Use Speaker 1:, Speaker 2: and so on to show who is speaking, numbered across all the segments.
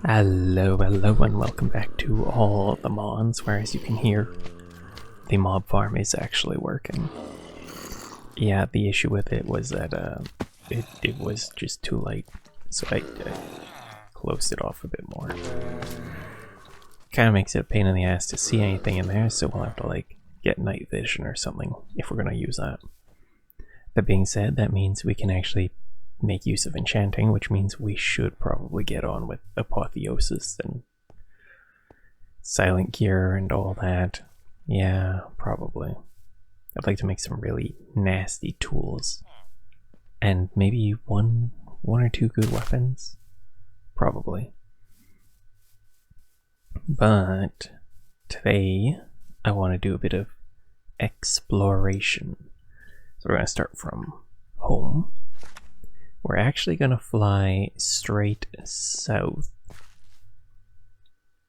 Speaker 1: Hello, and welcome back to All The Mons, where as you can hear, the mob farm is actually working. Yeah, the issue with it was that it was just too late, so I closed it off a bit more. Kind of makes it a pain in the ass to see anything in there, so we'll have to like get night vision or something if we're going to use that. That being said, that means we can actually make use of enchanting, which means we should probably get on with Apotheosis and silent gear and all that. Yeah, probably. I'd like to make some really nasty tools. And maybe one or two good weapons? Probably. But today I want to do a bit of exploration. So we're going to start from home. We're actually going to fly straight south.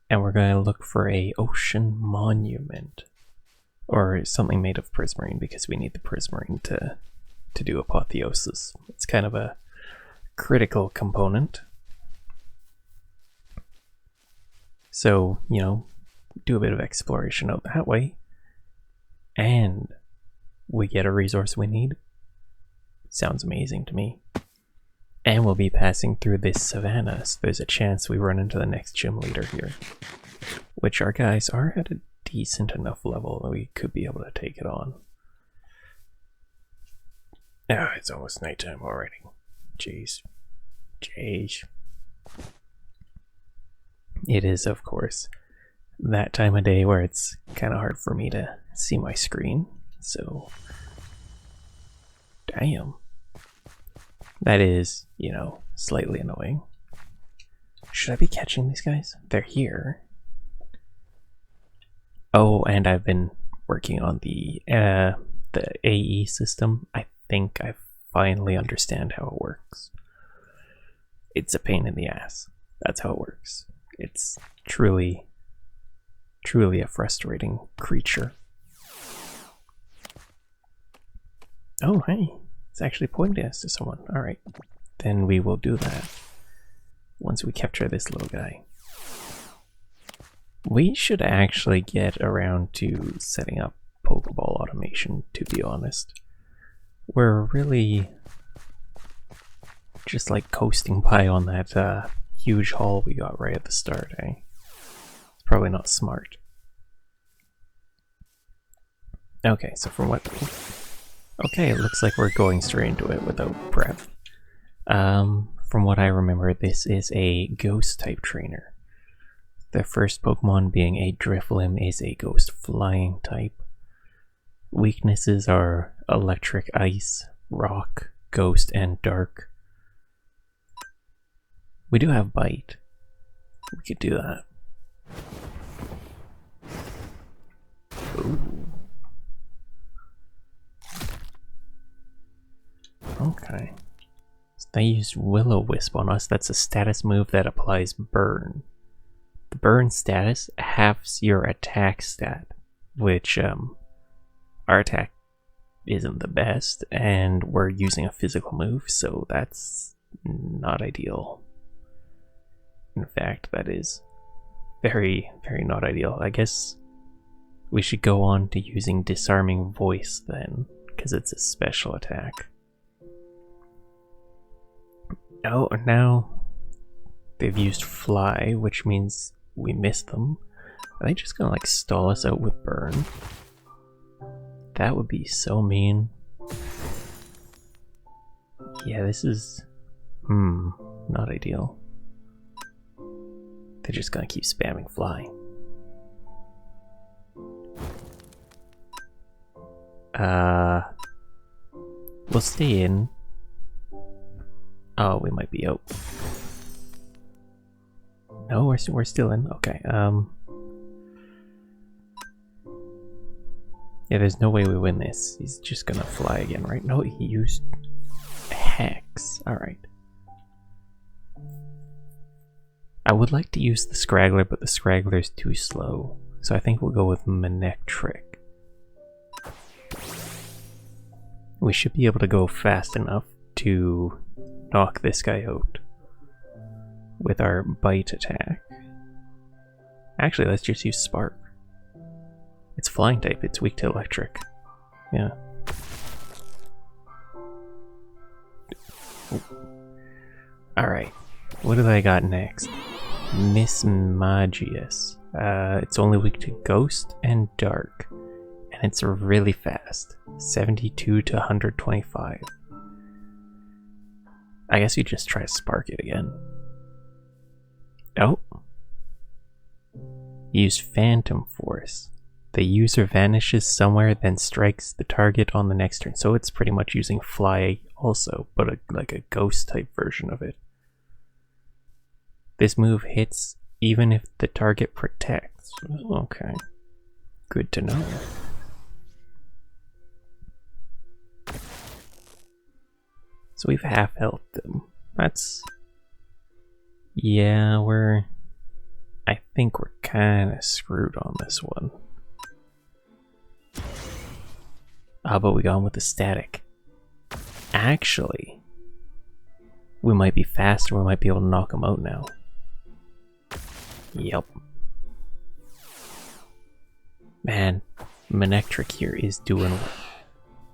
Speaker 1: And we're going to look for a ocean monument. Or something made of prismarine, because we need the prismarine to do Apotheosis. It's kind of a critical component. So, you know, do a bit of exploration out that way. And we get a resource we need. Sounds amazing to me. And we'll be passing through this savannah, so there's a chance we run into the next gym leader here. Which our guys are at a decent enough level that we could be able to take it on. Ah, it's almost nighttime already. Jeez. It is, of course, that time of day where it's kind of hard for me to see my screen, so... Damn. That is, you know, slightly annoying. Should I be catching these guys? They're here. Oh, and I've been working on the AE system. I think I finally understand how it works. It's a pain in the ass. That's how it works. It's truly a frustrating creature. Oh, hey. It's actually pointing us to someone. Alright. Then we will do that once we capture this little guy. We should actually get around to setting up Pokeball automation, to be honest. We're really just like coasting by on that huge haul we got right at the start, eh? It's probably not smart. Okay, so from what... Okay, it looks like we're going straight into it without prep. From what I remember, this is a ghost type trainer. The first Pokemon being a Drifloon is a ghost flying type. Weaknesses are electric, ice, rock, ghost, and dark. We do have bite. We could do that. Ooh. Okay. So they used Will-O-Wisp on us. That's a status move that applies burn. The burn status halves your attack stat, which our attack isn't the best, and we're using a physical move, so that's not ideal. In fact, that is very, very not ideal. I guess we should go on to using Disarming Voice then, because it's a special attack. Oh, now they've used Fly, which means we missed them. Are they just gonna like stall us out with Burn? That would be so mean. Yeah, this is... not ideal. They're just gonna keep spamming Fly. We'll stay in. Oh, we might be out. No, we're still in. Okay. Yeah, there's no way we win this. He's just gonna fly again, right? No, he used Hex. Alright. I would like to use the Scraggler, but the Scraggler's too slow. So I think we'll go with Manectric. We should be able to go fast enough to knock this guy out. with our bite attack. Actually, let's just use Spark. It's flying type, it's weak to electric. Yeah. Alright, what do I got next? Miss Magius. It's only weak to Ghost and Dark. And it's really fast. 72 to 125. I guess you just try to Spark it again. Oh. Use Phantom Force. The user vanishes somewhere, then strikes the target on the next turn. So it's pretty much using Fly also, but like a ghost type version of it. This move hits even if the target protects. Okay. Good to know. So we've half-healthed them. That's... Yeah, I think we're kind of screwed on this one. But we got him with the static. Actually, we might be faster, we might be able to knock him out now. Yep. Man, Manectric here is doing well.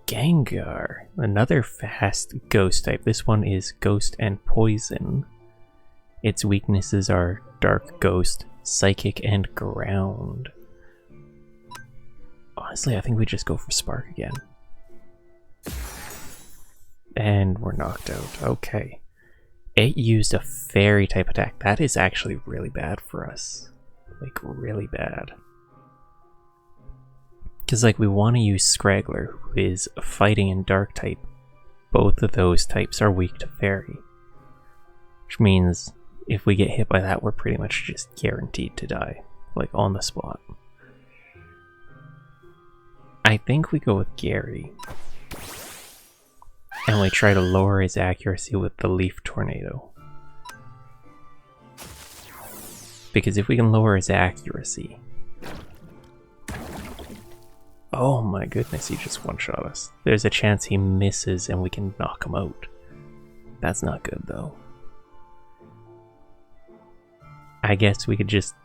Speaker 1: Gengar, another fast ghost type. This one is Ghost and Poison. Its weaknesses are Dark Ghost, Psychic, and Ground. Honestly, I think we just go for Spark again. And we're knocked out. Okay. It used a Fairy type attack. That is actually really bad for us. Like, really bad. Because, like, we want to use Scraggler, who is a Fighting and Dark type. Both of those types are weak to Fairy. Which means, if we get hit by that, we're pretty much just guaranteed to die. Like, on the spot. I think we go with Gary. And we try to lower his accuracy with the Leaf Tornado. Because if we can lower his accuracy... Oh my goodness, he just one-shot us. There's a chance he misses and we can knock him out. That's not good though. I guess we could just...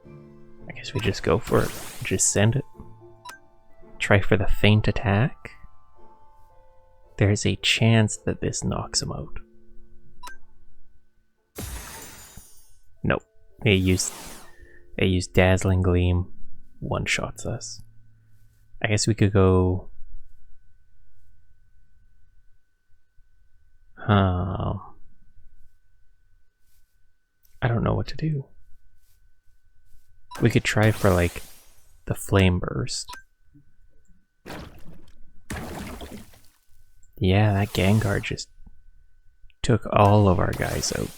Speaker 1: I guess we just go for it. Just send it. Try for the feint attack. There's a chance that this knocks him out. Nope. They used Dazzling Gleam. One-shots us. I guess we could go... I don't know what to do. We could try for, like, the Flame Burst. Yeah, that Gengar just took all of our guys out.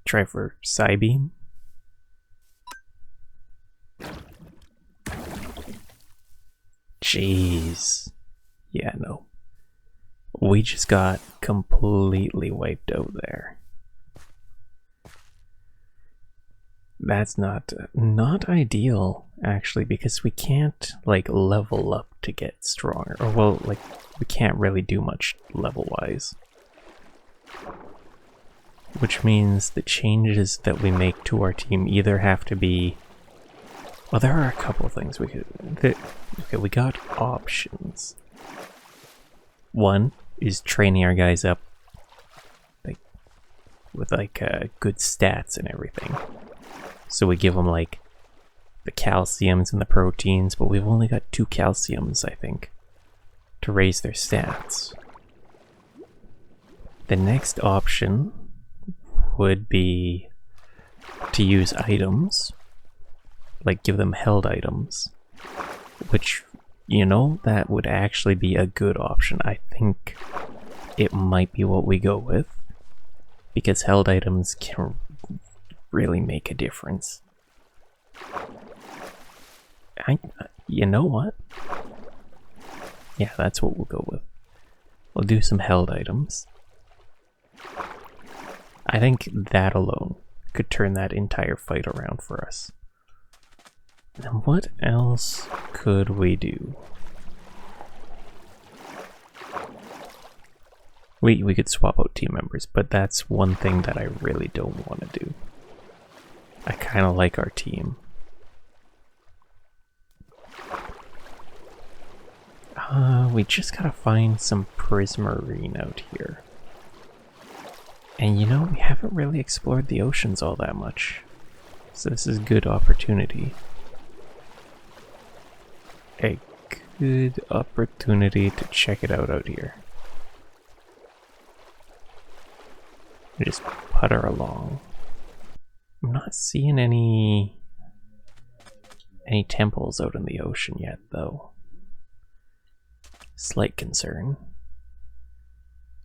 Speaker 1: Try for Psybeam. Jeez. Yeah, no. We just got completely wiped out there. That's not ideal, actually, because we can't, like, level up to get stronger. Or, well, like, we can't really do much level-wise. Which means the changes that we make to our team either have to be... Well, there are a couple of things we could... Okay, we got options. One is training our guys up, like, with, like, good stats and everything. So we give them, like, the calciums and the proteins, but we've only got 2 calciums, I think, to raise their stats. The next option would be to use items, like give them held items, which, you know, that would actually be a good option. I think it might be what we go with, because held items can really make a difference. You know what? Yeah, that's what we'll go with. We'll do some held items. I think that alone could turn that entire fight around for us. And what else could we do? We could swap out team members, but that's one thing that I really don't want to do. I kind of like our team. We just gotta find some prismarine out here. And you know, we haven't really explored the oceans all that much. So this is a good opportunity. A good opportunity to check it out here. We just putter along. I'm not seeing any temples out in the ocean yet, though. Slight concern.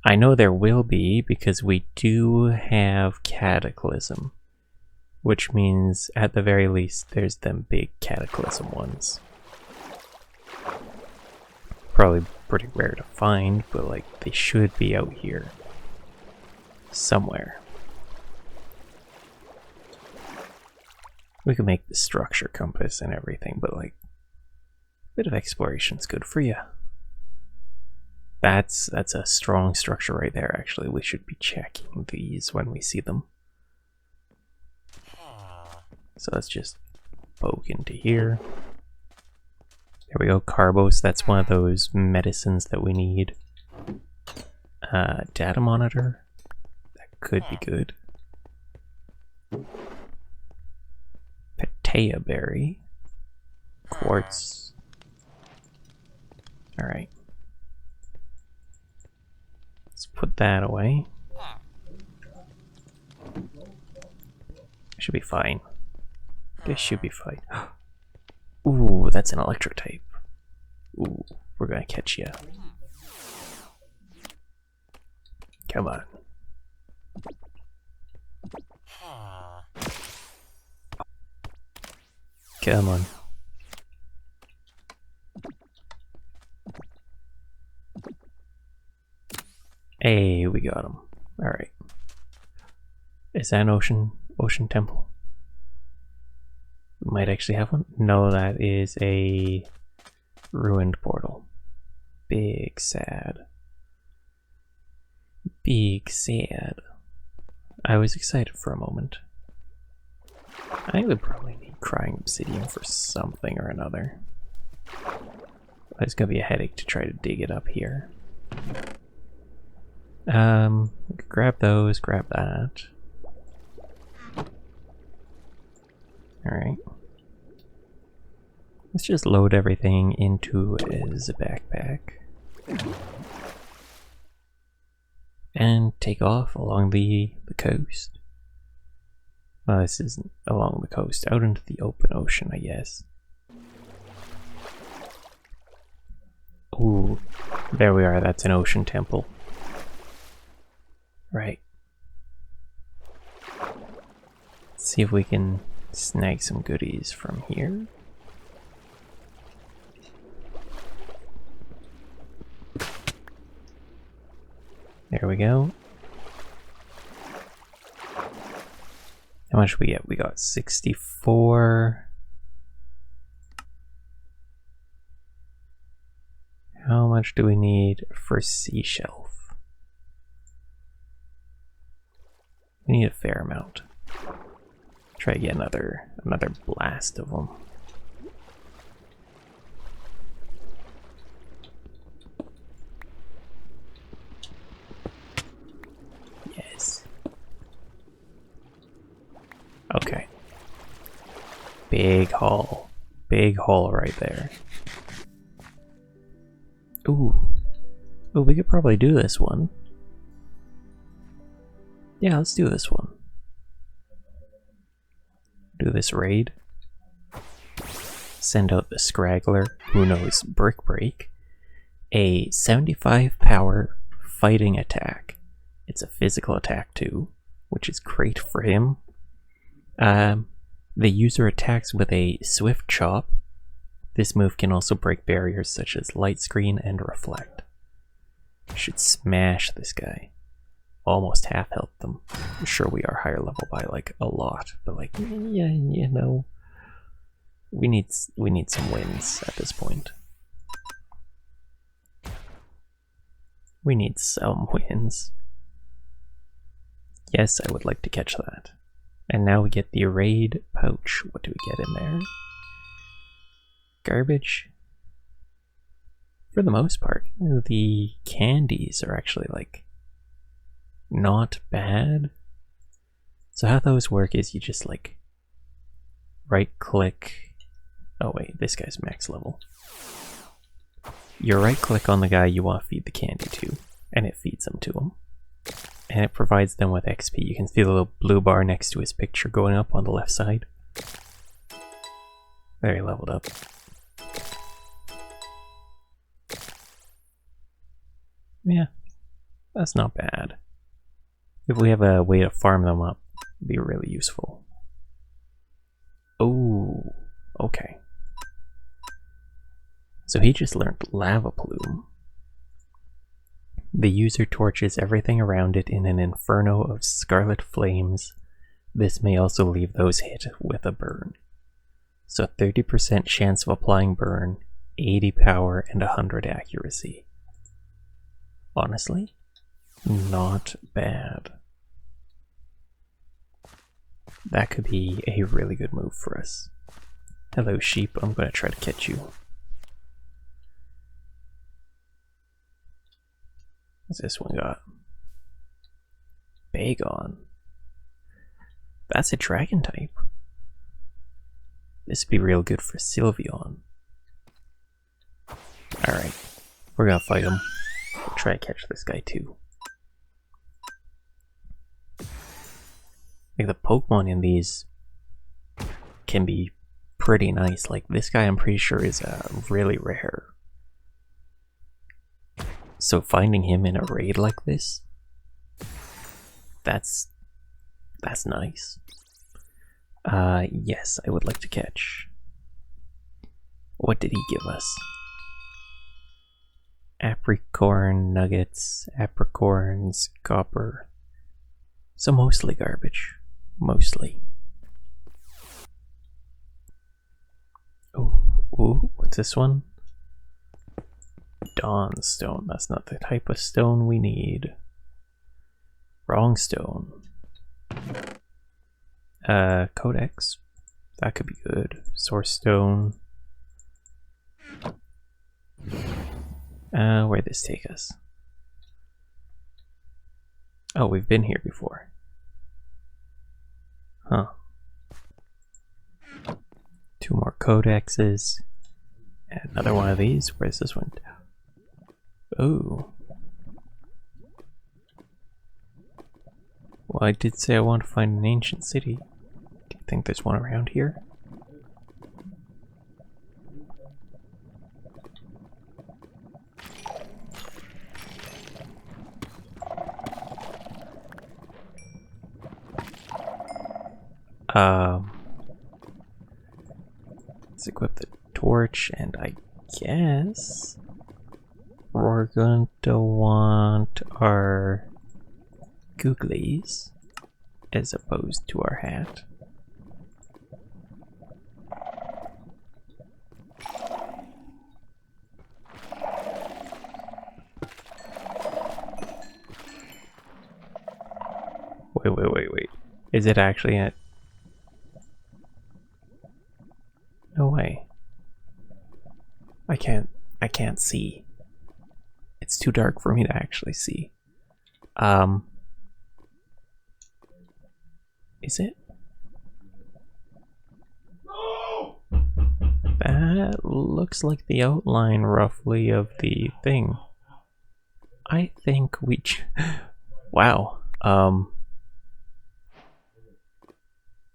Speaker 1: I know there will be because we do have Cataclysm, which means at the very least there's them big Cataclysm ones. Probably pretty rare to find, but like they should be out here somewhere. We can make the structure compass and everything, but like a bit of exploration's good for you. That's a strong structure right there, actually. We should be checking these when we see them. So let's just poke into here. There we go, Carbos. That's one of those medicines that we need. Data monitor. That could be good. Patea berry. Quartz. Alright. Let's put that away. Should be fine. This should be fine. Ooh, that's an electric type. Ooh, we're gonna catch ya. Come on. Come on. Hey, we got him. Alright. Is that an ocean temple? We might actually have one. No, that is a ruined portal. Big sad. Big sad. I was excited for a moment. I think we probably need crying obsidian for something or another. It's gonna be a headache to try to dig it up here. We could grab those, grab that. Alright. Let's just load everything into as a backpack. And take off along the coast. Well, this isn't along the coast, out into the open ocean, I guess. Ooh, there we are, that's an ocean temple. Right. Let's see if we can snag some goodies from here. There we go. How much did we get? We got 64. How much do we need for sea shelf? We need a fair amount. Try to get another blast of them. Yes. Okay. Big haul. Big haul right there. Ooh. Oh, we could probably do this one. Yeah, let's do this one. Do this raid. Send out the Scraggler, who knows Brick Break. A 75 power fighting attack. It's a physical attack too, which is great for him. The user attacks with a swift chop. This move can also break barriers such as light screen and reflect. Should smash this guy. Almost half health them. I'm sure we are higher level by like a lot, but like, yeah, you know, we need some wins at this point. We need some wins. Yes, I would like to catch that. And now we get the raid pouch. What do we get in there? Garbage. For the most part, the candies are actually like not bad. So how those work is you just like right click. Oh wait, this guy's max level. You right click on the guy you want to feed the candy to, and it feeds them to him. And it provides them with XP. You can see the little blue bar next to his picture going up on the left side. Very leveled up. Yeah, that's not bad. If we have a way to farm them up, it'd be really useful. Oh, okay. So he just learned Lava Plume. The user torches everything around it in an inferno of scarlet flames. This may also leave those hit with a burn. So 30% chance of applying burn, 80 power, and 100 accuracy. Honestly, not bad. That could be a really good move for us. Hello sheep, I'm gonna try to catch you. What's this one got? Bagon. That's a dragon type. This would be real good for Sylveon. Alright, we're gonna fight him. We'll try to catch this guy too. Like the Pokemon in these can be pretty nice. Like this guy I'm pretty sure is really rare. So finding him in a raid like this, that's nice. Yes, I would like to catch. What did he give us? Apricorn nuggets, apricorns, copper. So mostly garbage. Mostly. Ooh, what's this one? Dawn stone. That's not the type of stone we need. Wrong stone. Codex. That could be good. Source stone. Where'd this take us? Oh, we've been here before. Huh. 2 more codexes. And another one of these. Where's this one? Oh. Well, I did say I want to find an ancient city. Do you think there's one around here? Let's equip the torch, and I guess we're going to want our googlies as opposed to our hat. Wait. Is it actually a... No way. I can't see. It's too dark for me to actually see. Is it? No! That looks like the outline roughly of the thing. I think we... Wow.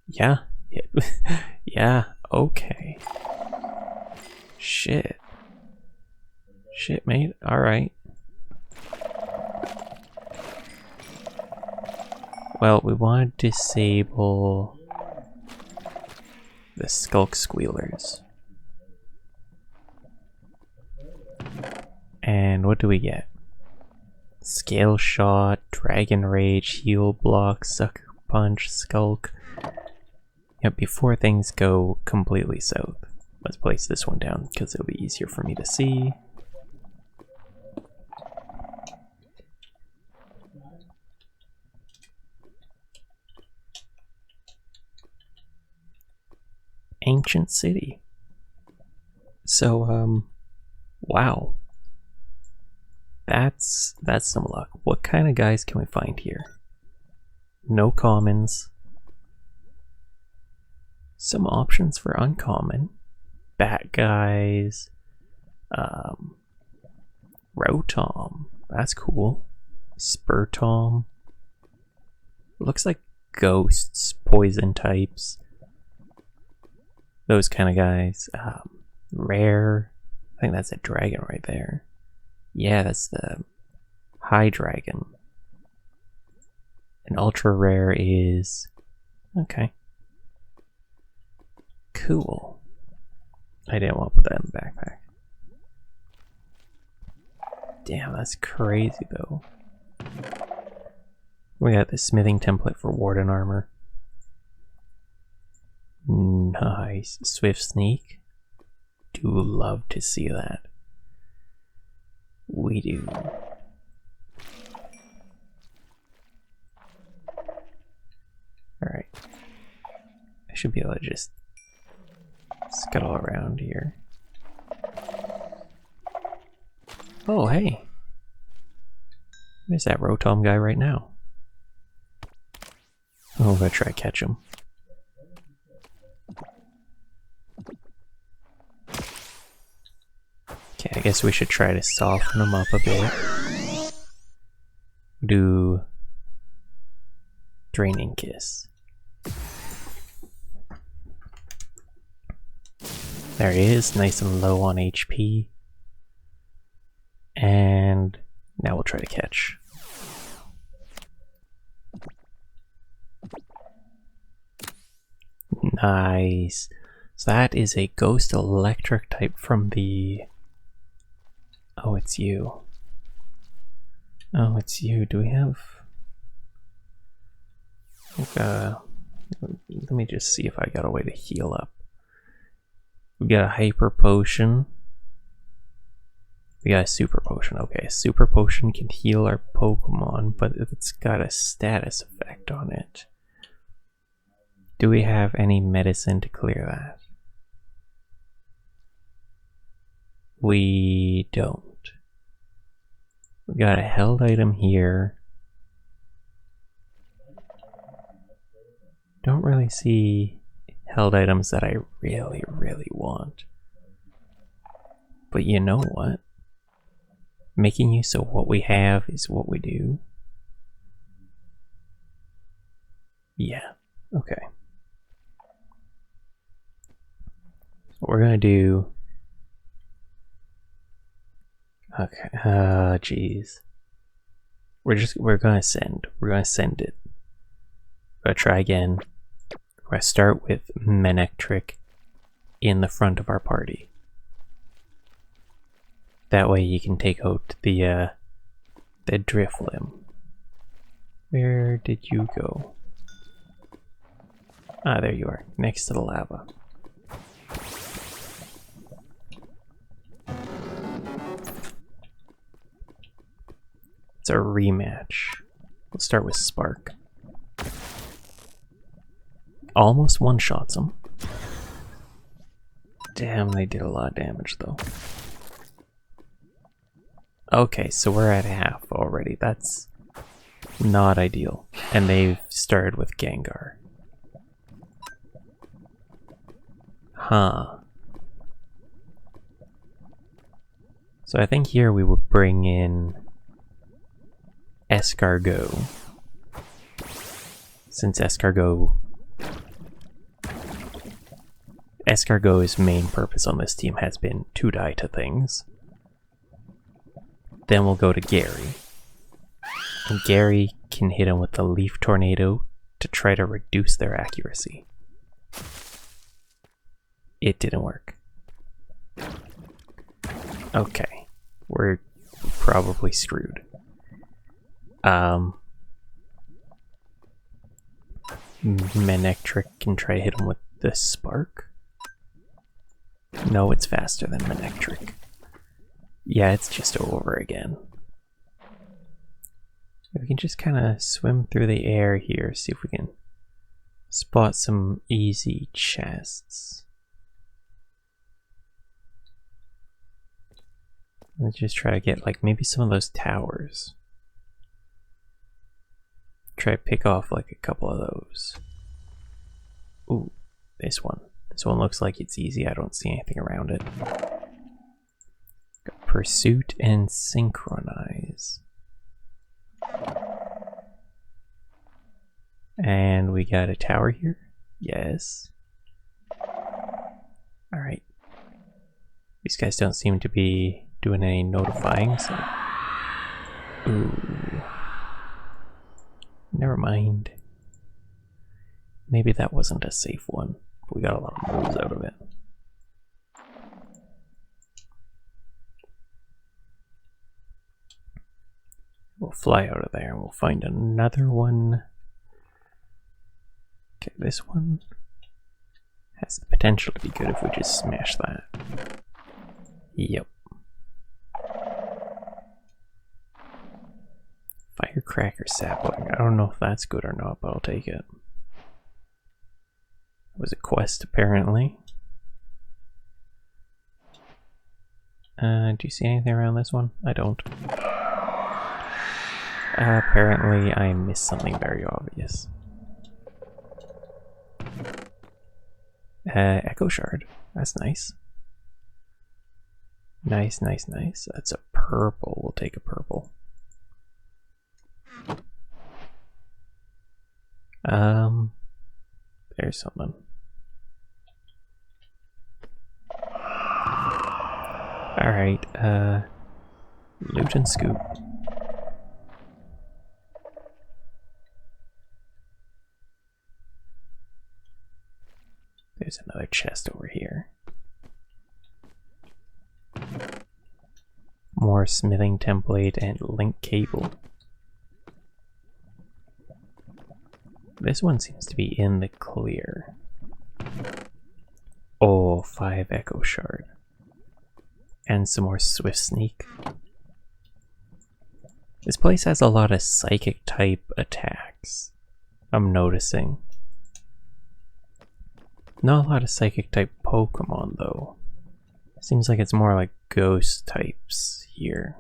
Speaker 1: Yeah. Yeah, okay. Shit, mate. Alright. Well, we want to disable the Skulk Squealers. And what do we get? Scale Shot, Dragon Rage, Heal Block, Sucker Punch, Skulk. Yep, before things go completely south, let's place this one down because it'll be easier for me to see. ancient city. So, wow. That's some luck. What kind of guys can we find here? No commons. Some options for uncommon. Bat guys. Rotom. That's cool. Spurtom. Looks like ghosts, poison types. Those kind of guys. Rare. I think that's a dragon right there. Yeah, that's the high dragon. And ultra rare is... okay. Cool. I didn't want to put that in the backpack. Damn, that's crazy though. We got the smithing template for Warden armor. Nice. Swift sneak. Do love to see that. We do. Alright. I should be able to just scuttle around here. Oh, hey. There's that Rotom guy right now. Oh, I'm gonna try to catch him. Okay, I guess we should try to soften him up a bit. Do Draining Kiss. There he is, nice and low on HP. And now we'll try to catch. Nice. So that is a Ghost Electric type from the... oh, it's you. Oh, it's you. Do we have... let me just see if I got a way to heal up. We got a Hyper Potion. We got a Super Potion. Okay, Super Potion can heal our Pokemon, but it's got a status effect on it. Do we have any medicine to clear that? We don't. We got a held item here. Don't really see held items that I really, really want. But you know what? Making use of what we have is what we do. Yeah, okay. What we're gonna do... okay, jeez. We're gonna send it. We're gonna try again. We're gonna start with Manectric in the front of our party. That way you can take out the Driflim. Where did you go? Ah, there you are, next to the lava. It's a rematch. We'll start with Spark. Almost one-shots him. Damn, they did a lot of damage though. Okay, so we're at half already. That's not ideal. And they've started with Gengar. Huh. So I think here we would bring in Escargot. Since Escargot's main purpose on this team has been to die to things. Then we'll go to Gary. And Gary can hit him with the Leaf Tornado to try to reduce their accuracy. It didn't work. Okay. We're probably screwed. Manectric can try to hit him with the Spark. No, it's faster than Manectric. Yeah, it's just over again. We can just kind of swim through the air here, see if we can spot some easy chests. Let's just try to get like maybe some of those towers. Try to pick off like a couple of those. Ooh, this one. This one looks like it's easy. I don't see anything around it. Got pursuit and synchronize. And we got a tower here. Yes. Alright. These guys don't seem to be doing any notifying, so... Ooh. Never mind. Maybe that wasn't a safe one. But we got a lot of moves out of it. We'll fly out of there and we'll find another one. Okay, this one has the potential to be good if we just smash that. Yep. Firecracker sapling. I don't know if that's good or not, but I'll take it. It was a quest, apparently. Do you see anything around this one? I don't. Apparently I missed something very obvious. Echo Shard. That's nice. Nice, nice, nice. That's a purple. We'll take a purple. There's something. Alright, loot and scoop. There's another chest over here. More smithing template and link cable. This one seems to be in the clear. Oh, 5 Echo Shard. And some more Swift Sneak. This place has a lot of psychic type attacks, I'm noticing. Not a lot of psychic type Pokemon though. Seems like it's more like ghost types here.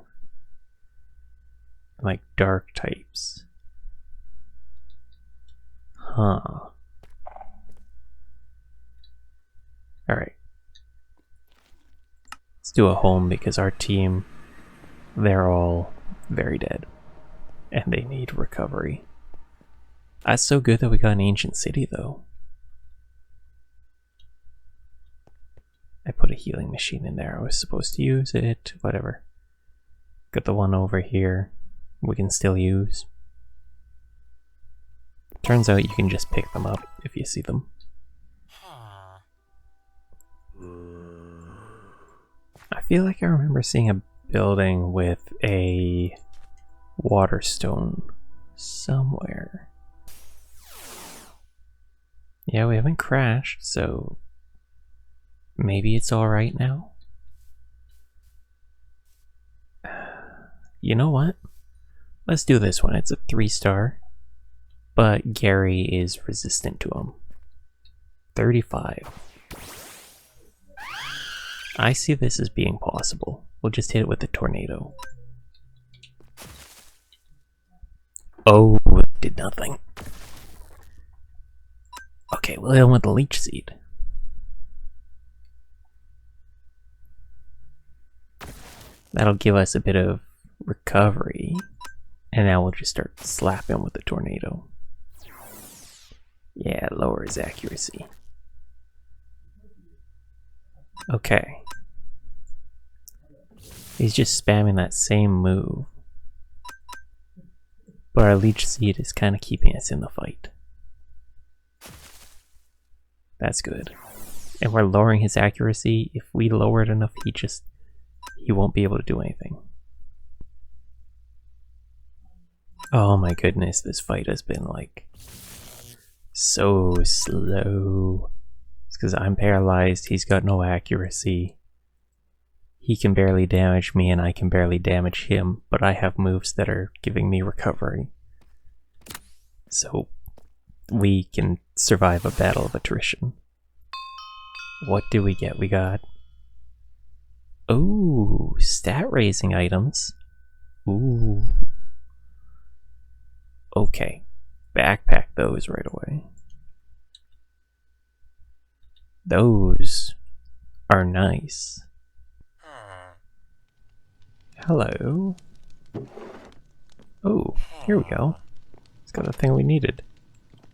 Speaker 1: Like dark types. Huh. Alright. Let's do a home because our team, they're all very dead. And they need recovery. That's so good that we got an ancient city though. I put a healing machine in there. I was supposed to use it. Whatever. Got the one over here we can still use. Turns out you can just pick them up if you see them. I feel like I remember seeing a building with a water stone somewhere. Yeah, we haven't crashed, so maybe it's alright now? You know what? Let's do this one. It's a 3-star, but Gary is resistant to him. 35. I see this as being possible. We'll just hit it with the tornado. Oh, it did nothing. Okay, we'll hit him with the leech seed. That'll give us a bit of recovery. And now we'll just start slapping with the tornado. Yeah, lower his accuracy. Okay. He's just spamming that same move. But our leech seed is kind of keeping us in the fight. That's good. And we're lowering his accuracy. If we lower it enough, he won't be able to do anything. Oh my goodness, this fight has been like so slow. It's because I'm paralyzed, he's got no accuracy. He can barely damage me and I can barely damage him, but I have moves that are giving me recovery. So we can survive a battle of attrition. What do we get? We got... Ooh, stat raising items. Ooh. Okay, backpack those right away. Those are nice. Hello. Oh, here we go. It's got the thing we needed.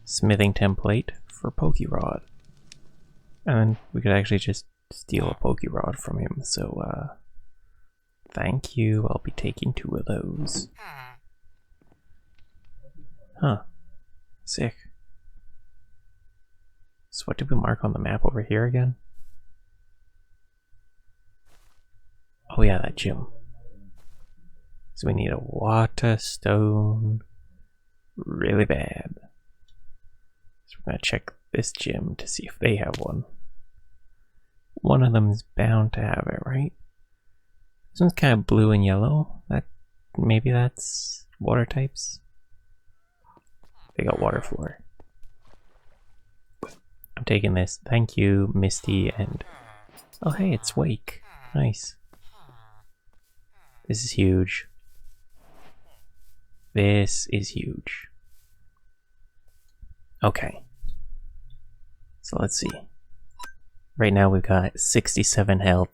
Speaker 1: Smithing template for Pokérod. And we could actually just steal a Pokérod from him, so thank you. I'll be taking 2 of those. Huh. Sick. So what did we mark on the map over here again? Oh yeah, that gym. So we need a water stone really bad. So we're gonna check this gym to see if they have one. One of them is bound to have it, right? This one's kind of blue and yellow. Maybe that's water types. They got water floor. I'm taking this. Thank you, Misty, and oh hey, it's Wake. Nice. This is huge. This is huge. Okay. So let's see. Right now we've got 67 health,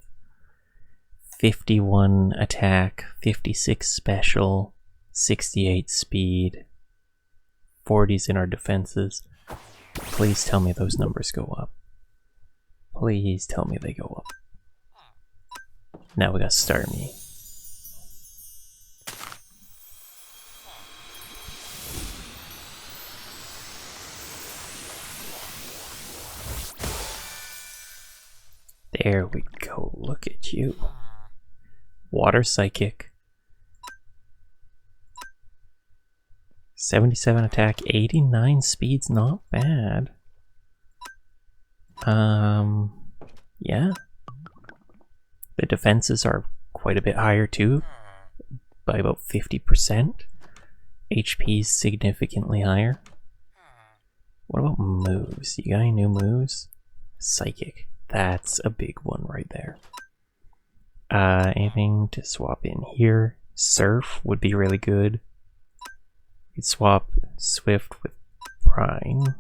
Speaker 1: 51 attack, 56 special, 68 speed, 40s in our defenses. Please tell me those numbers go up. Please tell me they go up. Now we got Starmie. There we go, look at you. Water Psychic. 77 attack, 89 speed's not bad. Yeah. The defenses are quite a bit higher too, by about 50%. HP's significantly higher. What about moves? You got any new moves? Psychic. That's a big one right there. Anything to swap in here? Surf would be really good. You could swap Swift with Brine.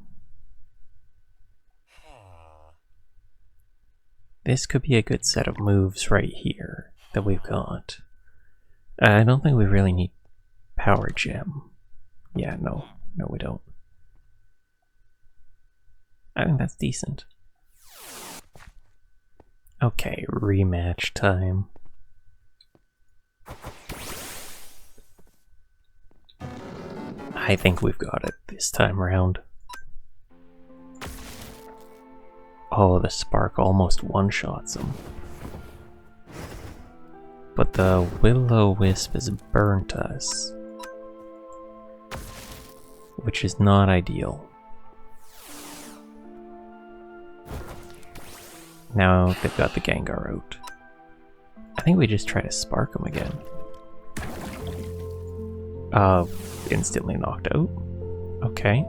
Speaker 1: This could be a good set of moves right here that we've got. I don't think we really need Power Gem. Yeah, no we don't. I think that's decent. Okay, rematch time. I think we've got it this time around. Oh, the spark almost one-shots him. But the Will-O-Wisp has burnt us, which is not ideal. Now they've got the Gengar out. I think we just try to spark him again. Instantly knocked out. Okay.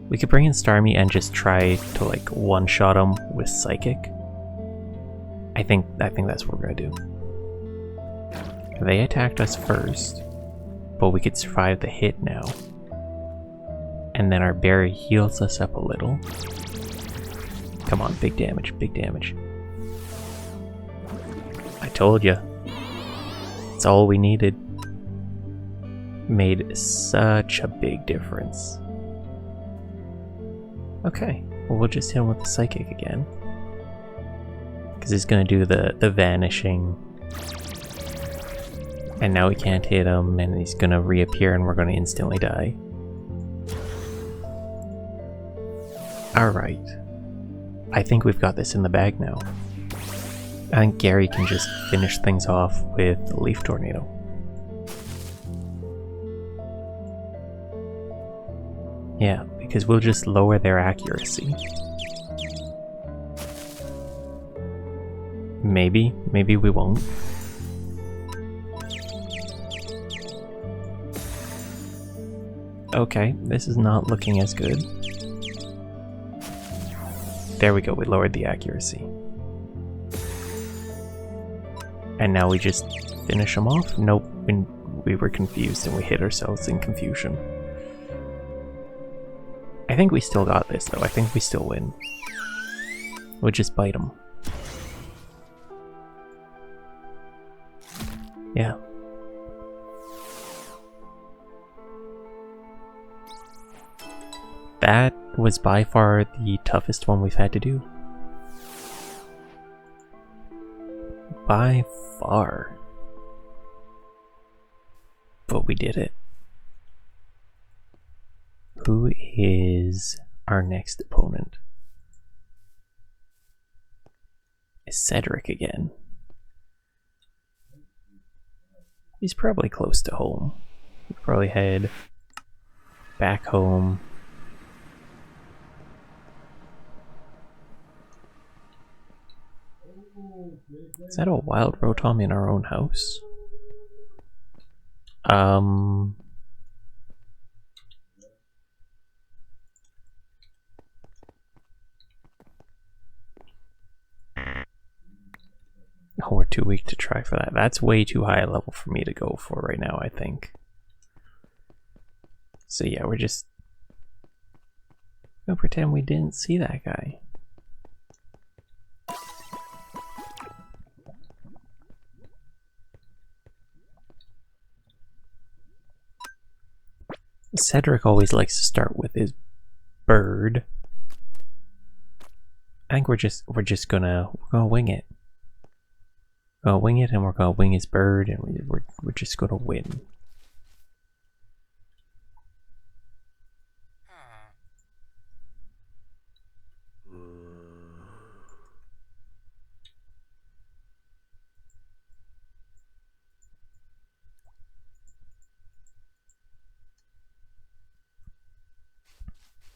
Speaker 1: We could bring in Starmie and just try to like one-shot him with Psychic. I think that's what we're gonna do. They attacked us first, but we could survive the hit now. And then our berry heals us up a little. Come on, big damage, big damage. I told ya. It's all we needed. Made such a big difference. Okay, well we'll just hit him with the Psychic again. Because he's gonna do the vanishing. And now we can't hit him, and he's gonna reappear and we're gonna instantly die. Alright. I think we've got this in the bag now. I think Gary can just finish things off with the Leaf Tornado. Yeah, because we'll just lower their accuracy. Maybe we won't. Okay, this is not looking as good. There we go, we lowered the accuracy. And now we just finish them off? Nope, we were confused and we hit ourselves in confusion. I think we still got this though, I think we still win. We'll just bite them. Yeah. That was by far the toughest one we've had to do. By far. But we did it. Who is our next opponent? It's Cedric again. He's probably close to home. He'll probably head back home. Is that a wild Rotom in our own house? Oh, we're too weak to try for that. That's way too high a level for me to go for right now, I think. So yeah, we're just gonna pretend we didn't see that guy. Cedric always likes to start with his bird. I think we're just gonna wing it. We're gonna wing it, and we're gonna wing his bird, and we're just gonna win.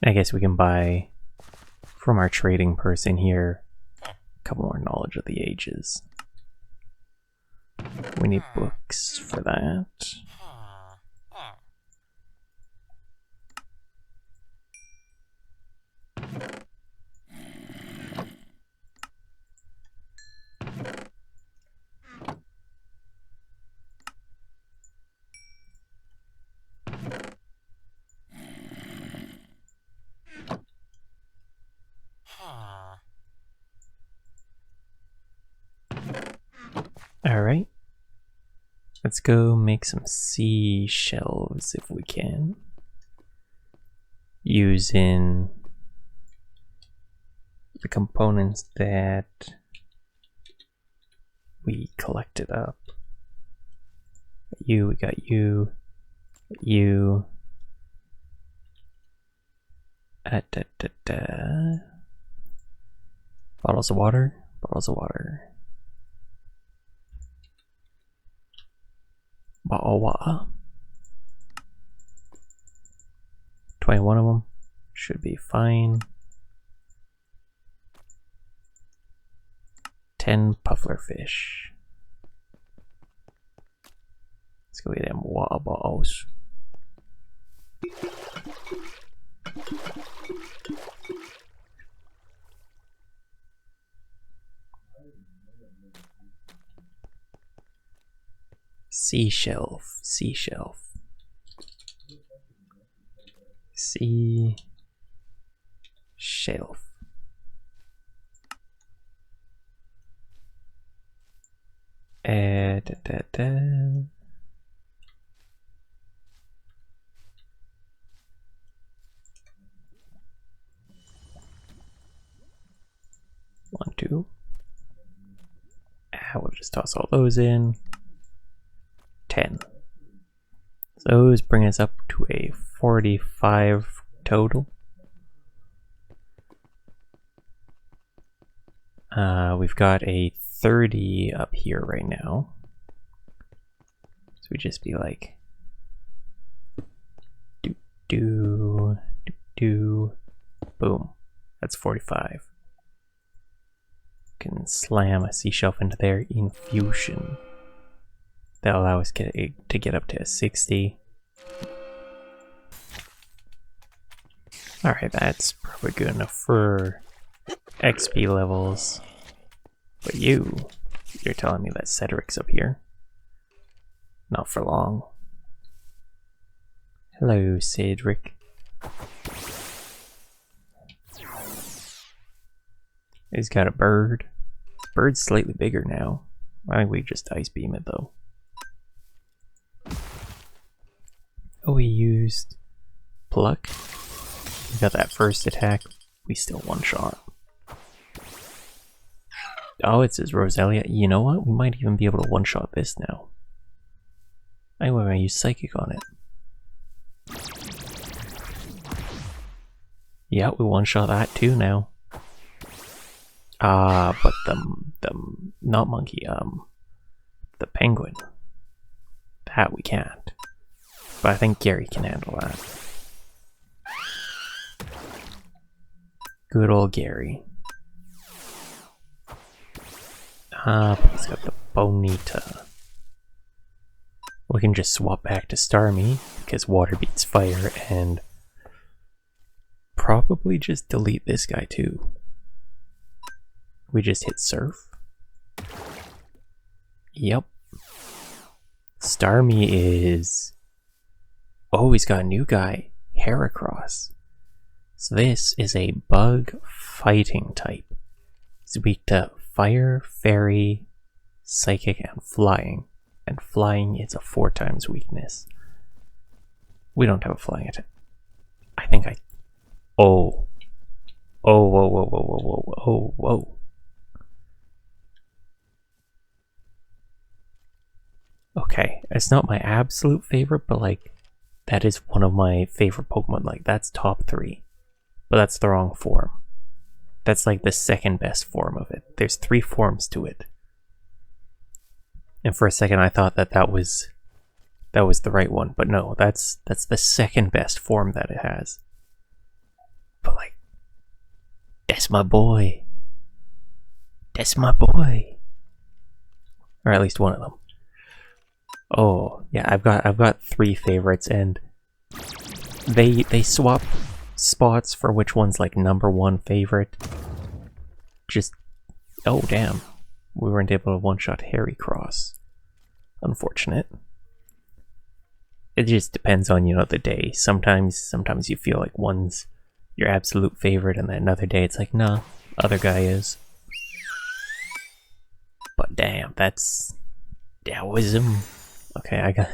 Speaker 1: I guess we can buy from our trading person here a couple more knowledge of the ages. We need books for that. Alright. Let's go make some seashells if we can. Using the components that we collected up. We got you. Bottles of water. 21 of them should be fine. 10 puffler fish. Let's go get them water bottles. Seashelf. One, two. We'll just toss all those in. 10. So those bring us up to a 45 total. We've got a 30 up here right now. So we just be like boom. That's 45. Can slam a sea shelf into there. Infusion. That'll allow us to get up to a 60. Alright, that's probably good enough for XP levels. But you're telling me that Cedric's up here. Not for long. Hello, Cedric. He's got a bird. Bird's slightly bigger now. I think we just ice beam it though. Oh, we used pluck. We got that first attack. We still one shot. Oh, it says Roselia. You know what? We might even be able to one shot this now. Anyway, I use psychic on it. Yeah, we one shot that too now. But the not monkey, the penguin. That we can't. But I think Gary can handle that. Good old Gary. But he's got the Bonita. We can just swap back to Starmie, because water beats fire, and probably just delete this guy too. We just hit surf. Yep. Starmie is... Oh, he's got a new guy, Heracross. So this is a bug fighting type. It's weak to fire, fairy, psychic, and flying. And flying is a 4 times weakness. We don't have a flying attack. I think I... Oh. Oh, whoa, whoa, whoa, whoa, whoa, whoa, whoa. Okay, it's not my absolute favorite, but like, that is one of my favorite Pokemon. Like, that's top 3. But that's the wrong form. That's like the second best form of it. There's 3 forms to it. And for a second I thought that was the right one, but no, that's the second best form that it has. But like, that's my boy. That's my boy. Or at least one of them. Oh, yeah, I've got 3 favorites, and they swap spots for which one's like #1 favorite. Just, oh damn. We weren't able to one-shot Heracross. Unfortunate. It just depends on, you know, the day. Sometimes you feel like one's your absolute favorite, and then another day it's like, nah, other guy is. But damn, that was him. Okay, I got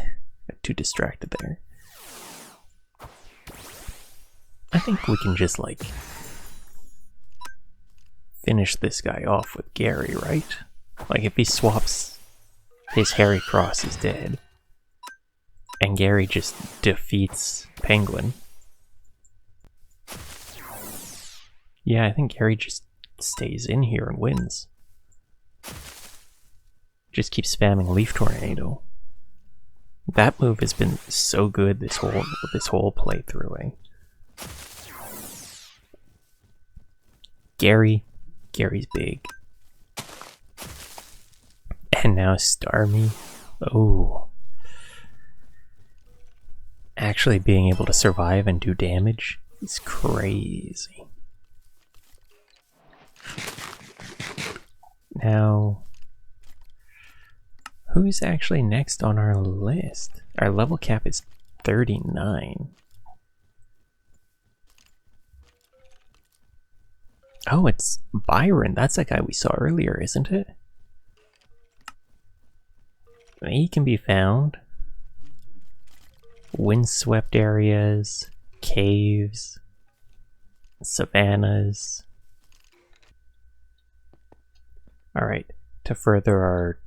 Speaker 1: too distracted there. I think we can just like finish this guy off with Gary, right? Like, if he swaps, his Heracross is dead. And Gary just defeats Penguin. Yeah, I think Gary just stays in here and wins. Just keep spamming Leaf Tornado. That move has been so good this whole playthrough, eh? Gary's big. And now Starmie. Oh. Actually being able to survive and do damage is crazy. Now, who's actually next on our list? Our level cap is 39. Oh, it's Byron. That's that guy we saw earlier, isn't it? He can be found. Windswept areas, caves, savannas. Alright, to further our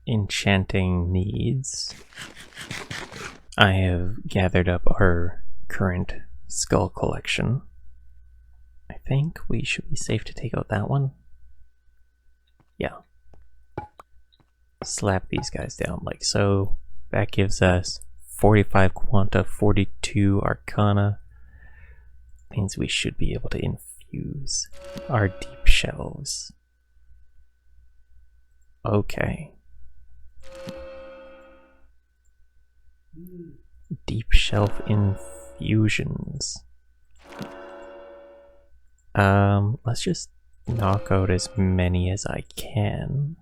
Speaker 1: enchanting needs, I have gathered up our current skull collection. I think we should be safe to take out that one. Yeah. Slap these guys down like so. That gives us 45 Quanta, 42 Arcana. Means we should be able to infuse our deep shelves. Okay. Deep shelf infusions. Let's just knock out as many as I can.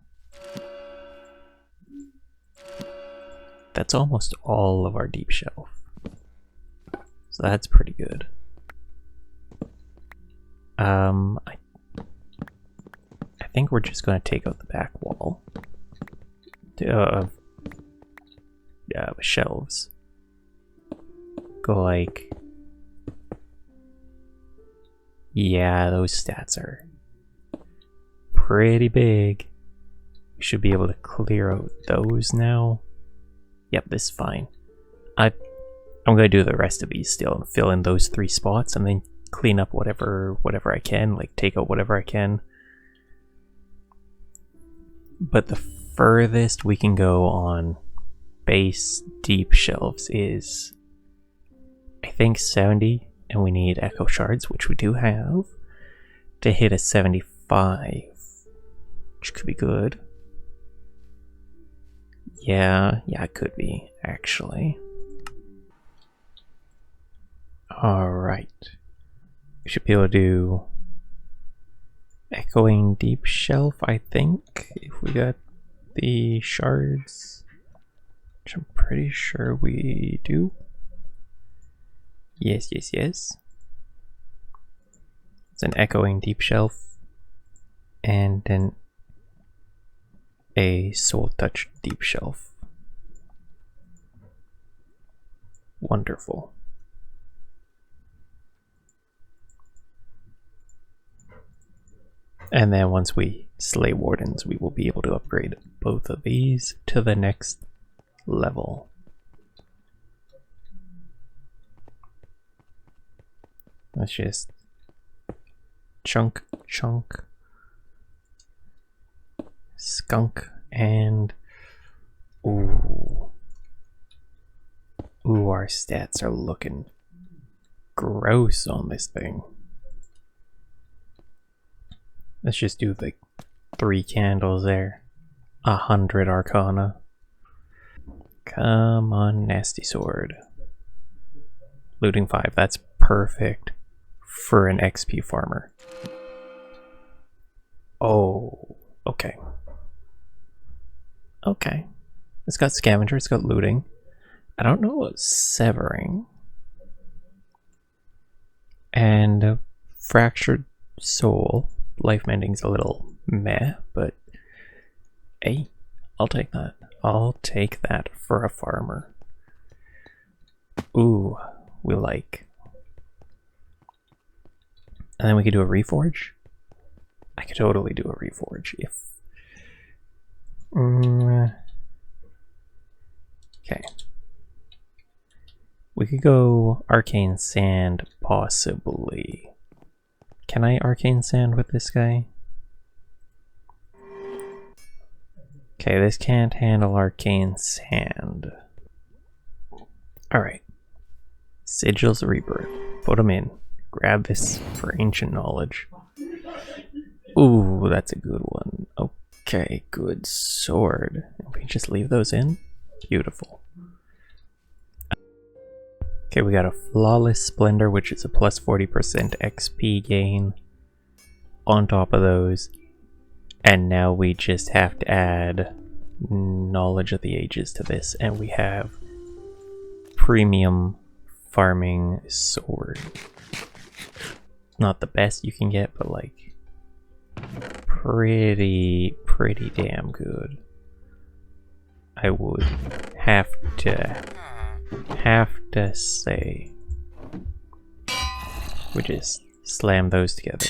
Speaker 1: That's almost all of our deep shelf. So that's pretty good. I think we're just going to take out the back wall of shelves. Go like... Yeah, those stats are pretty big. We should be able to clear out those now. Yep, this is fine. I'm gonna do the rest of these still and fill in those 3 spots and then clean up whatever I can, like take out whatever I can. But the furthest we can go on base deep shelves is, I think, 70, and we need echo shards, which we do have, to hit a 75, which could be good. Yeah, it could be, actually. Alright. We should be able to do echoing deep shelf, I think, if we got the shards, which I'm pretty sure we do. Yes. It's an echoing deep shelf and then a soul touch deep shelf. Wonderful. And then once we slay wardens, we will be able to upgrade both of these to the next level. Let's just chunk, skunk, and ooh, our stats are looking gross on this thing. Let's just do like 3 candles there. 100 arcana. Come on, nasty sword. Looting 5, that's perfect for an XP farmer. Oh, okay. Okay. It's got scavenger, it's got looting. I don't know what severing. And fractured soul. Life mending's a little meh, but hey, I'll take that. I'll take that for a farmer. Ooh, we like. And then we could do a reforge. I could totally do a reforge if... Okay. We could go arcane sand, possibly. Can I arcane sand with this guy? Okay, this can't handle arcane sand. Alright. Sigils of Rebirth. Put them in. Grab this for ancient knowledge. Ooh, that's a good one. Okay, good sword. We can just leave those in? Beautiful. Okay, we got a Flawless Splendor, which is a plus 40% XP gain on top of those. And now we just have to add Knowledge of the Ages to this, and we have Premium Farming Sword. Not the best you can get, but like pretty damn good. I would have to say. We just slam those together.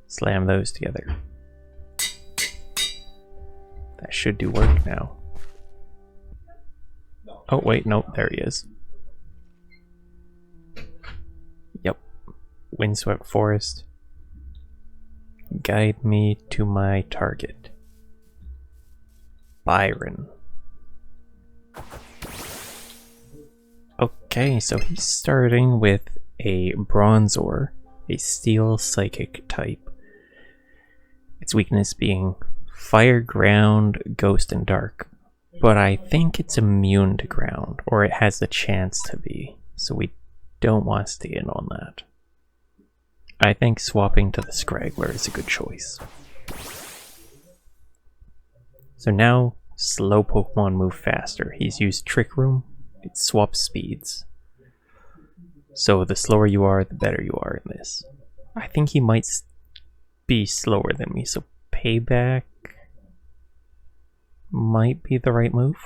Speaker 1: Slam those together. That should do work now. Oh wait, no, there he is. Yep. Windswept Forest. Guide me to my target. Byron. Okay, so he's starting with a Bronzor, a Steel Psychic type. Its weakness being Fire, Ground, Ghost, and Dark. But I think it's immune to ground, or it has the chance to be, so we don't want to stay in on that. I think swapping to the Scraggler is a good choice. So now, slow Pokemon move faster. He's used Trick Room. It swaps speeds. So the slower you are, the better you are in this. I think he might be slower than me, so Payback might be the right move.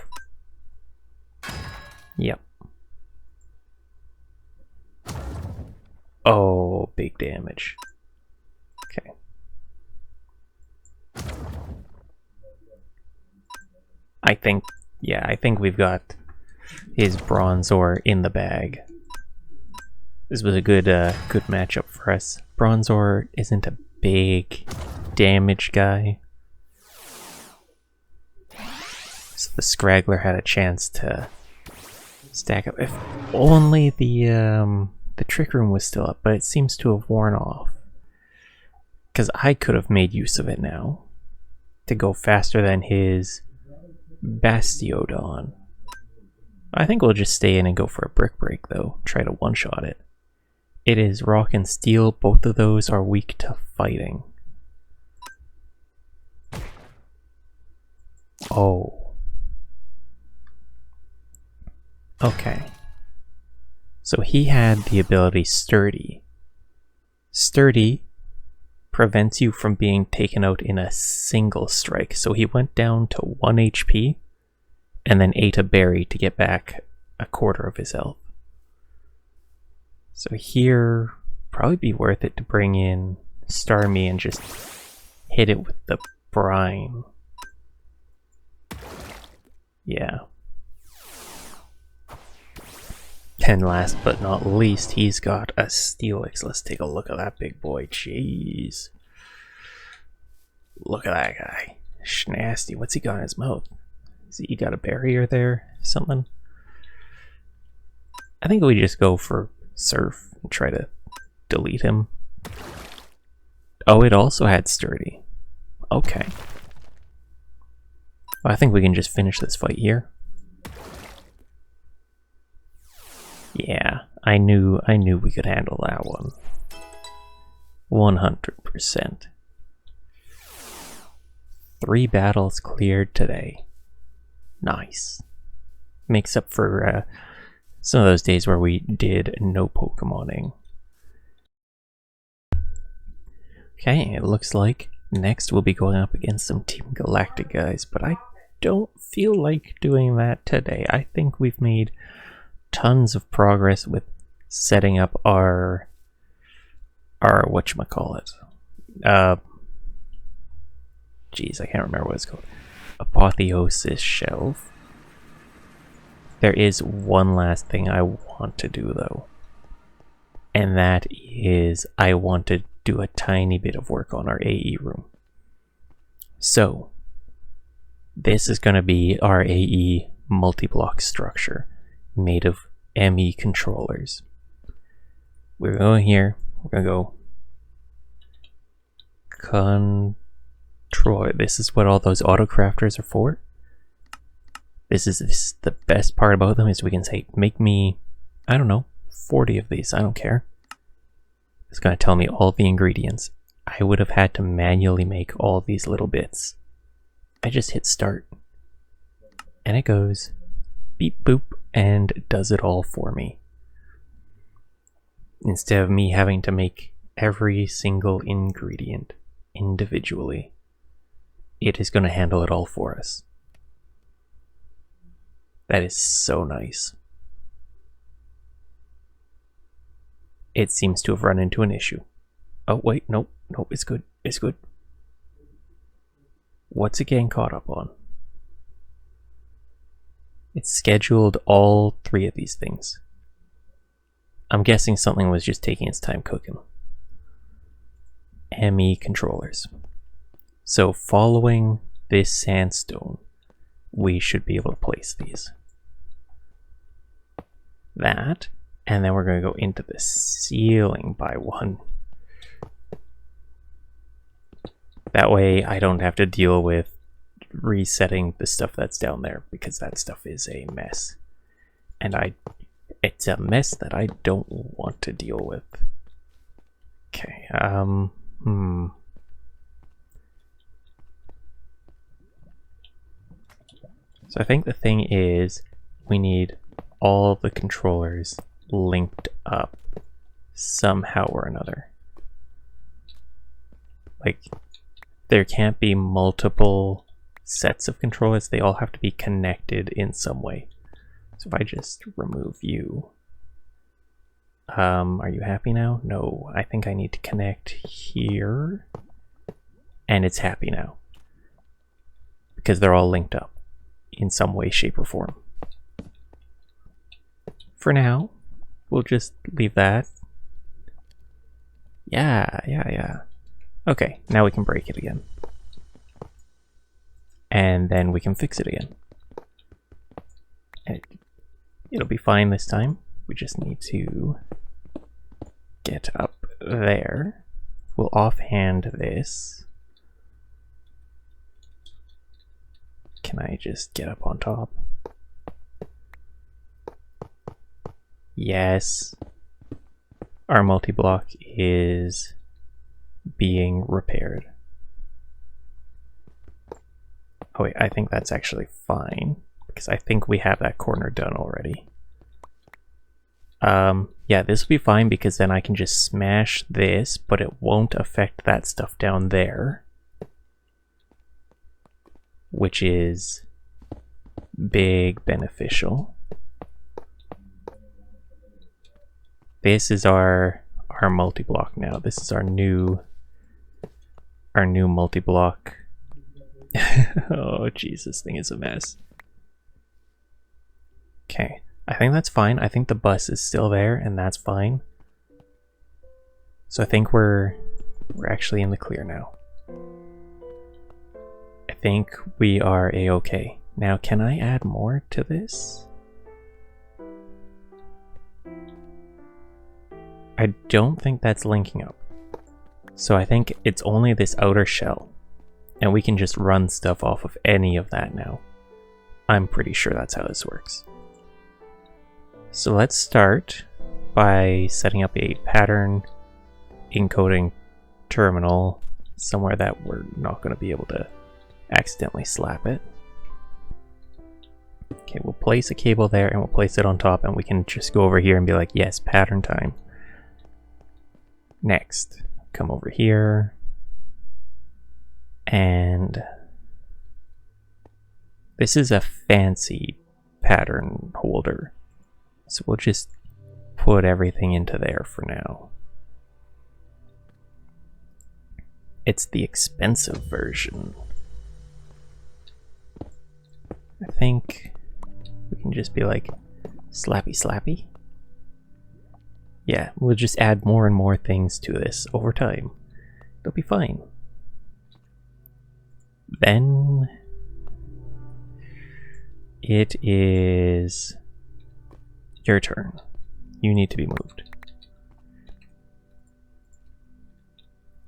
Speaker 1: Yep. Oh, big damage. Okay. I think we've got his Bronzor in the bag. This was a good matchup for us. Bronzor isn't a big damage guy, so the Scraggler had a chance to stack up. If only the Trick Room was still up, but it seems to have worn off. Because I could have made use of it now to go faster than his Bastiodon. I think we'll just stay in and go for a Brick Break though. Try to one-shot it. It is Rock and Steel. Both of those are weak to fighting. Oh. Okay. So he had the ability Sturdy. Sturdy prevents you from being taken out in a single strike. So he went down to 1 HP and then ate a berry to get back a quarter of his health. So here, probably be worth it to bring in Starmie and just hit it with the brine. Yeah. And last but not least, he's got a Steelix. Let's take a look at that big boy. Jeez. Look at that guy. Nasty. What's he got in his mouth? Is he got a barrier there? Something? I think we just go for Surf and try to delete him. Oh, it also had Sturdy. Okay. Well, I think we can just finish this fight here. Yeah, I knew we could handle that one. 100%. 3 battles cleared today. Nice. Makes up for some of those days where we did no Pokemoning. Okay, it looks like next we'll be going up against some Team Galactic guys, but I don't feel like doing that today. I think we've made tons of progress with setting up our whatchamacallit. Geez, I can't remember what it's called. Apotheosis shelf. There is one last thing I want to do though. And that is I want to do a tiny bit of work on our AE room. So this is going to be our AE multi-block structure made of ME controllers. We're going here, we're going to go control. This is what all those autocrafters are for. This is the best part about them is we can say, make me, I don't know, 40 of these, I don't care. It's going to tell me all the ingredients. I would have had to manually make all these little bits. I just hit start. And it goes beep boop and does it all for me. Instead of me having to make every single ingredient individually, it is going to handle it all for us. That is so nice. It seems to have run into an issue. Oh wait, nope, it's good, it's good. What's it getting caught up on? It's scheduled all 3 of these things. I'm guessing something was just taking its time cooking. ME controllers. So following this sandstone, we should be able to place these. That, and then we're going to go into the ceiling by 1. That way I don't have to deal with resetting the stuff that's down there, because that stuff is a mess. And it's a mess that I don't want to deal with. Okay, So I think the thing is, we need all the controllers linked up somehow or another. Like, there can't be multiple sets of controllers, they all have to be connected in some way. So if I just remove you, are you happy now? No, I think I need to connect here, and it's happy now. Because they're all linked up in some way, shape, or form. For now, we'll just leave that. Yeah. Okay, now we can break it again. And then we can fix it again. And it'll be fine this time. We just need to get up there. We'll offhand this. Can I just get up on top? Yes. Our multi-block is being repaired. Oh wait, I think that's actually fine, because I think we have that corner done already. Yeah, this will be fine because then I can just smash this, but it won't affect that stuff down there. Which is big beneficial. This is our multi-block now. This is our new multi-block. Oh jeez, this thing is a mess. Okay, I think that's fine. I think the bus is still there, and that's fine. So I think we're actually in the clear now. I think we are a-okay. Now, can I add more to this? I don't think that's linking up. So I think it's only this outer shell. And we can just run stuff off of any of that now. I'm pretty sure that's how this works. So let's start by setting up a pattern encoding terminal somewhere that we're not going to be able to accidentally slap it. Okay, we'll place a cable there and we'll place it on top, and we can just go over here and be like, yes, pattern time. Next, come over here, and this is a fancy pattern holder. So we'll just put everything into there for now. It's the expensive version. I think we can just be like, slappy slappy. Yeah, we'll just add more and more things to this over time. It'll be fine. Then it is your turn. You need to be moved.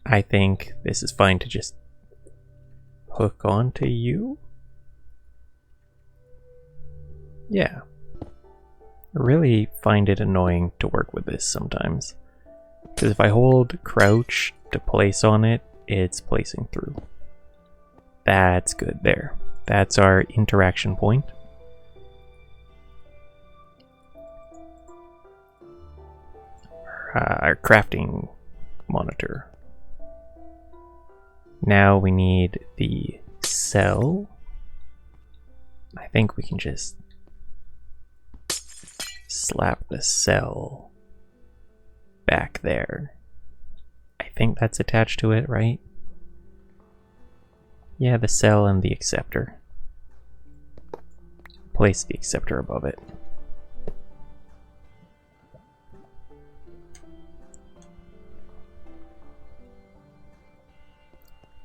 Speaker 1: I think this is fine to just hook onto you. Yeah. I really find it annoying to work with this sometimes. Because if I hold crouch to place on it, it's placing through. That's good there. That's our interaction point. Our crafting monitor. Now we need the cell. I think we can just slap the cell back there. I think that's attached to it, right? Yeah, the cell and the acceptor. Place the acceptor above it.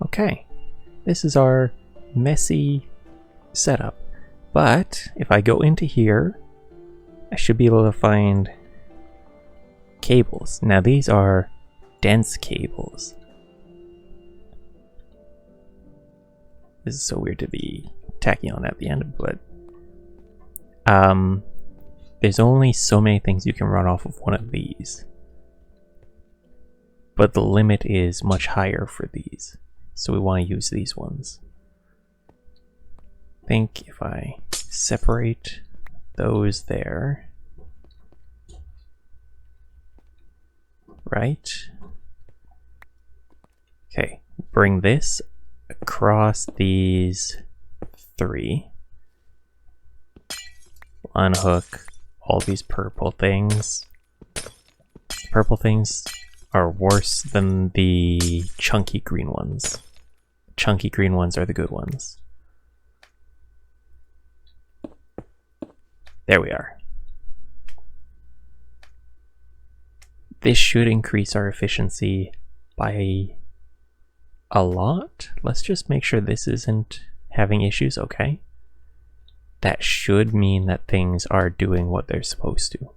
Speaker 1: Okay, this is our messy setup, but if I go into here, I should be able to find cables. Now these are dense cables. This is so weird to be tacky on at the end, but there's only so many things you can run off of one of these. but the limit is much higher for these. So we want to use these ones. I think if I separate those there, right? Okay, bring this across these three. Unhook all these purple things. Purple things are worse than the chunky green ones. Chunky green ones are the good ones. There we are. This should increase our efficiency by a lot. Let's just make sure this isn't having issues. Okay. That should mean that things are doing what they're supposed to.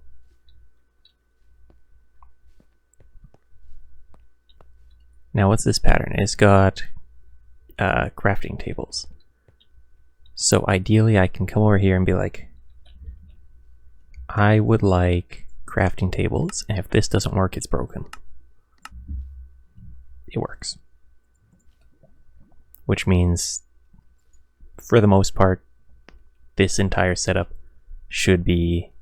Speaker 1: Now what's this pattern? It's got crafting tables. So ideally I can come over here and be like, I would like crafting tables, and if this doesn't work, it's broken. It works. Which means, for the most part, this entire setup should be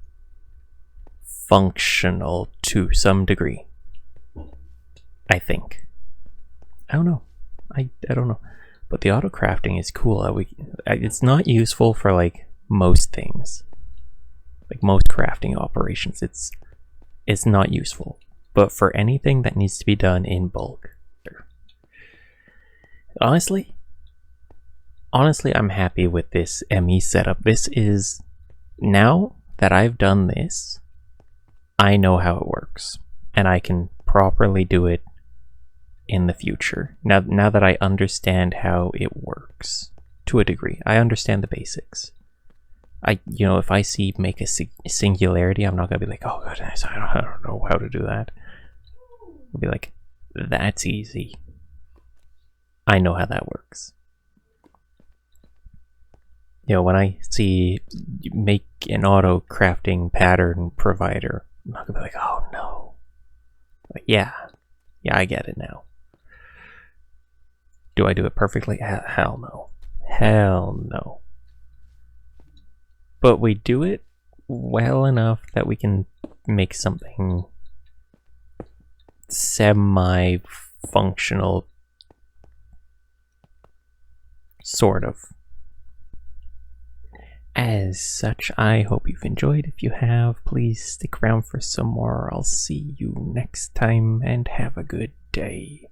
Speaker 1: functional to some degree. I think. I don't know. I don't know. But the auto crafting is cool. It's not useful for like most things. Like most crafting operations, it's not useful. But for anything that needs to be done in bulk. Honestly, I'm happy with this ME setup. This is, now that I've done this, I know how it works. And I can properly do it in the future. Now that I understand how it works, to a degree. I understand the basics. If I see make a singularity, I'm not gonna be like, oh goodness, I don't know how to do that. I'll be like, that's easy. I know how that works. When I see make an auto crafting pattern provider, I'm not gonna be like, oh no. Like, yeah, I get it now. Do I do it perfectly? Hell no. Hell no. But we do it well enough that we can make something semi-functional, sort of. As such, I hope you've enjoyed. If you have, please stick around for some more. I'll see you next time, and have a good day.